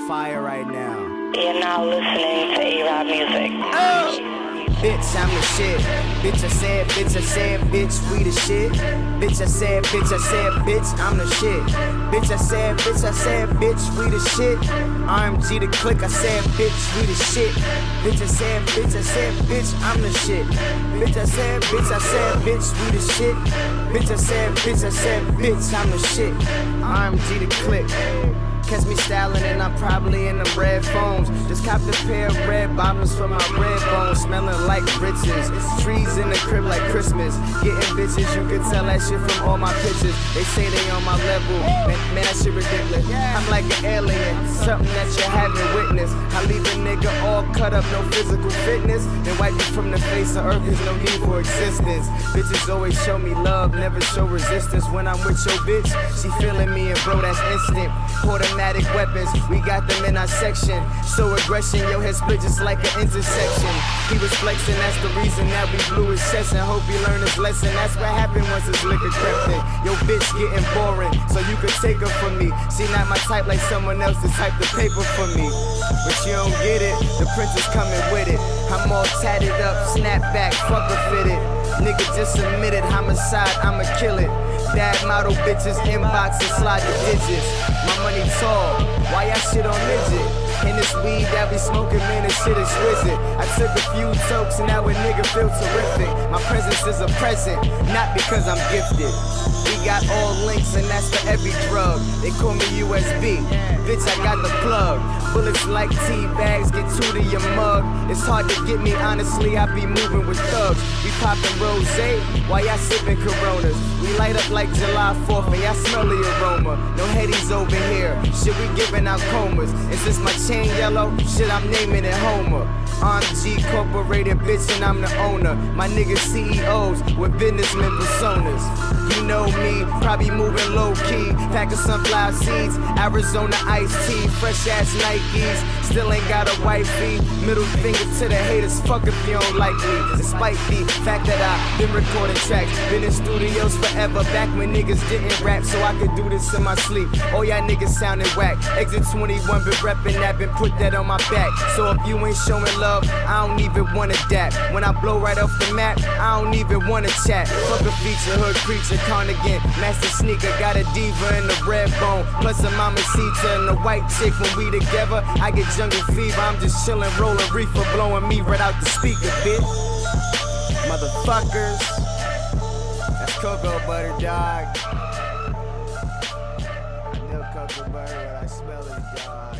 fire right now. You're now listening to A-Rod Music. Bitch, I'm the shit. Bitch, I said, bitch, we the shit. Bitch, I said, bitch, I'm the shit. Bitch, I said, bitch, we the shit. RMG the click, I said, bitch, we the shit. Bitch, I said, bitch, I'm the shit. Bitch, I said, bitch, we the shit. Bitch, I said, bitch, I'm the shit. RMG the click. Catch me styling and I'm probably in them red phones. Just copped a pair of red bottoms for my red bones, smelling like riches. Trees in the crib like Christmas. Getting bitches, you can tell that shit from all my pictures. They say they on my level, man that shit ridiculous. I'm like an alien, something that you haven't witnessed. I leave a nigga all cut up, no physical fitness. Then wipe me from the face of earth, there's no need for existence. Bitches always show me love, never show resistance. When I'm with your bitch, she feeling me and bro, that's instant. Automatic weapons, we got them in our section. So aggression, your head split just like an intersection. He was flexing, that's the reason that we blew his chest. And hope he learned his lesson, that's what happened once his liquor crept in. Your bitch getting boring, so you could take her from me. She not my type like someone else to type the paper for me. But you don't get it, the prince is coming with it. I'm all tatted up, snap back, fucker fitted. Nigga just admitted homicide, I'ma kill it. Dad model bitches, inbox and slide the digits. My money tall, why y'all shit on midget? And this weed that we smoking, man, this shit exquisite. I took a few tokes and now a nigga feel terrific. My presence is a present, not because I'm gifted. We got all links and that's for every drug. They call me USB, bitch I got the plug. Bullets like tea bags, get two to your mug. It's hard to get me, honestly, I be moving with thugs. We poppin' rosé, while y'all sippin' Coronas. We light up like July 4th and y'all smell the aroma. No headies over here, shit we giving out comas. Is this my chain yellow? Shit I'm naming it Homer. RMG Corporated, bitch, and I'm the owner. My niggas CEOs with businessmen personas. You know me, probably moving low key. Packing sunflower seeds, Arizona iced tea, fresh ass Nikes. Still ain't got a wifey. Middle finger to the haters, fuck if you don't like me. Despite the fact that I've been recording tracks, been in studios forever, back when niggas didn't rap, so I could do this in my sleep. All y'all niggas sounding whack. Exit 21 been reppin' that, been put that on my back. So if you ain't showing love, I don't even wanna dap. When I blow right off the map, I don't even wanna chat. Fuck a feature, hood creature, carnigan, master sneaker, got a diva in the red bone, plus a mamacita and a white chick. When we together, I get jungle fever. I'm just chillin', rollin' reefer, blowing me right out the speaker, bitch. Motherfuckers, that's cocoa butter, dog. I know cocoa butter when I smell it, dog.